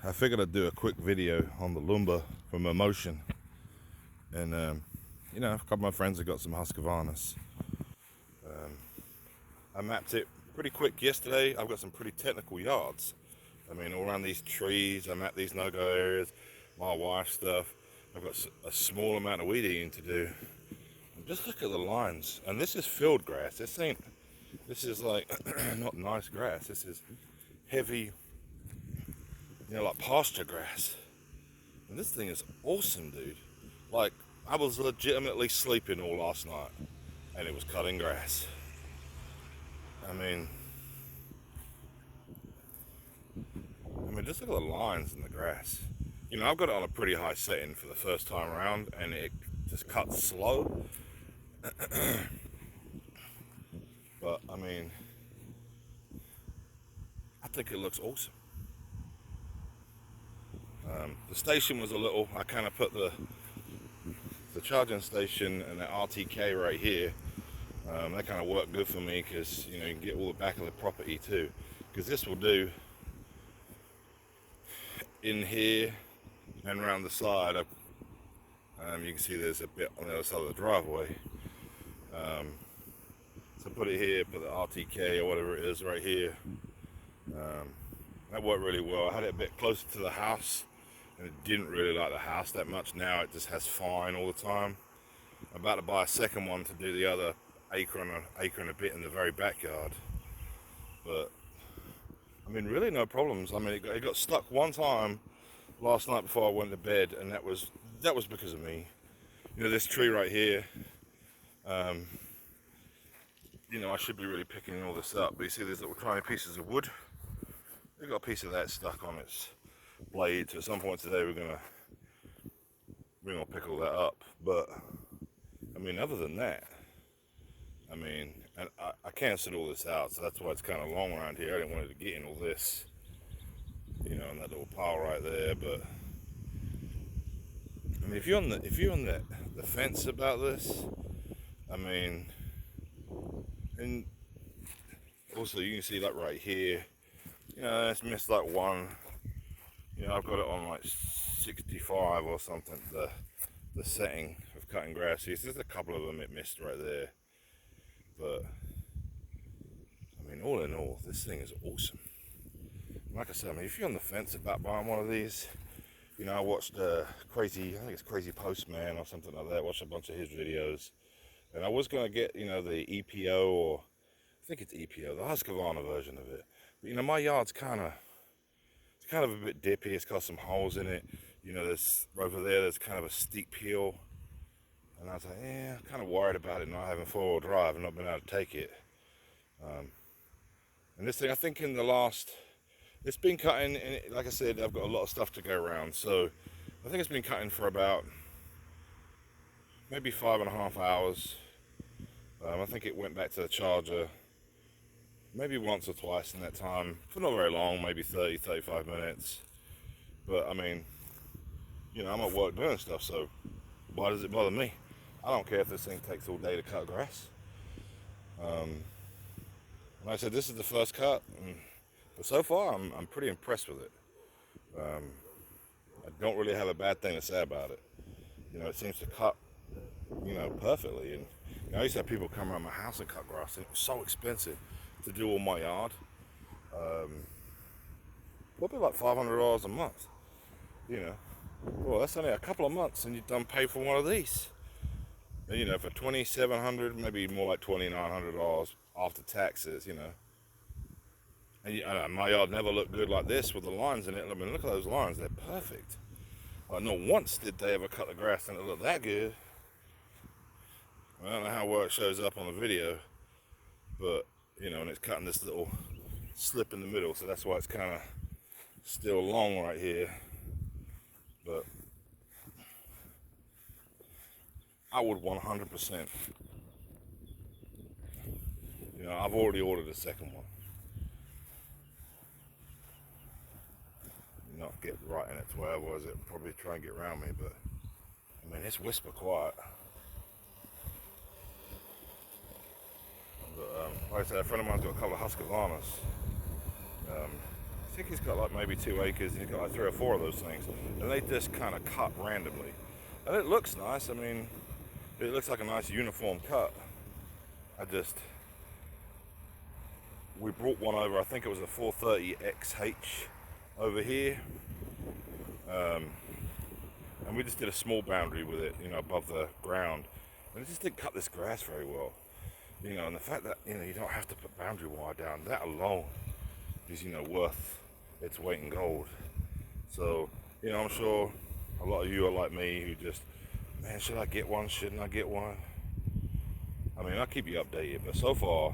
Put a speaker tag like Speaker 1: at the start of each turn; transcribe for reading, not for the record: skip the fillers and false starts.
Speaker 1: I figured I'd do a quick video on the lumba from mammotion. And you know, a couple of my friends have got some Husqvarnas. I mapped it pretty quick yesterday. I've got some pretty technical yards. I mean, all around these trees, I mapped these no-go areas, my wife's stuff. I've got a small amount of weed eating to do. And just look at the lines. And this is field grass. This is like not nice grass. This is heavy, you know, like pasture grass. And this thing is awesome, dude. Like, I was legitimately sleeping all last night and it was cutting grass. I mean, just look at the lines in the grass. You know, I've got it on a pretty high setting for the first time around, and it just cuts slow. But, I mean, I think it looks awesome. The station was a little, I kind of put the charging station and the RTK right here. That kind of worked good for me because, you know, you can get all the back of the property too. Because this will do in here and around the side. You can see there's a bit on the other side of the driveway. So put it here, put the RTK or whatever it is right here. That worked really well. I had it a bit closer to the house and it didn't really like the house that much. Now it just has fine all the time. I'm about to buy a second one to do the other acre and a bit in the very backyard. But I mean, really no problems. I mean, it got stuck one time last night before I went to bed, and that was because of me. You know, this tree right here, you know, I should be really picking all this up, but you see these little tiny pieces of wood? They got a piece of that stuck on its blade, so at some point today we're gonna pick all that up. But I mean, other than that, I mean, and I canceled all this out, so that's why it's kind of long around here. I didn't want it to get in all this, you know, in that little pile right there. But I mean, if you're on the fence about this, I mean, and also you can see like right here, you know, it's missed like one. You know, I've got it on like 65 or something. The setting of cutting grass. There's a couple of them it missed right there. But I mean, all in all, this thing is awesome. Like I said, I mean, if you're on the fence about buying one of these, you know, I watched I think it's Crazy Postman or something like that. Watched a bunch of his videos, and I was gonna get, you know, the EPO, or I think it's EPO, the Husqvarna version of it. But you know, my yard's kind of a bit dippy. It's got some holes in it. You know, there's over there's kind of a steep hill. And I was like, yeah, I'm kind of worried about it not having four-wheel drive and not being able to take it. And this thing, I think it's been cutting, and like I said, I've got a lot of stuff to go around. So I think it's been cutting for about maybe 5.5 hours. I think it went back to the charger maybe once or twice in that time, for not very long, maybe 30, 35 minutes. But I mean, you know, I'm at work doing stuff, so why does it bother me? I don't care if this thing takes all day to cut grass. Like I said, this is the first cut, but so far I'm pretty impressed with it. I don't really have a bad thing to say about it. You know, it seems to cut, you know, perfectly. And you know, I used to have people come around my house and cut grass, and it was so expensive to do all my yard. Probably like $500 a month. You know, well, that's only a couple of months, and you've done pay for one of these. And, you know, for $2,700, maybe more like $2,900 after taxes, you know. And my yard never looked good like this with the lines in it. I mean, look at those lines; they're perfect. Like, not once did they ever cut the grass and it looked that good. I don't know how well it shows up on the video, but you know, and it's cutting this little slip in the middle, so that's why it's kind of still long right here. But I would 100%. You know, I've already ordered a second one. Not get right in its way, otherwise it'll probably try and get around me. But I mean, it's whisper quiet. But like I said, a friend of mine's got a couple of Husqvarnas. think he's got like maybe 2 acres, and he's got like 3 or 4 of those things, and they just kind of cut randomly, and it looks nice. I mean, it looks like a nice uniform cut. We brought one over, I think it was a 430 XH over here, and we just did a small boundary with it, you know, above the ground, and it just didn't cut this grass very well, you know. And the fact that, you know, you don't have to put boundary wire down, that alone is, you know, worth its weight in gold. So, you know, I'm sure a lot of you are like me, who just, man, should I get one, shouldn't I get one? I mean, I'll keep you updated, but so far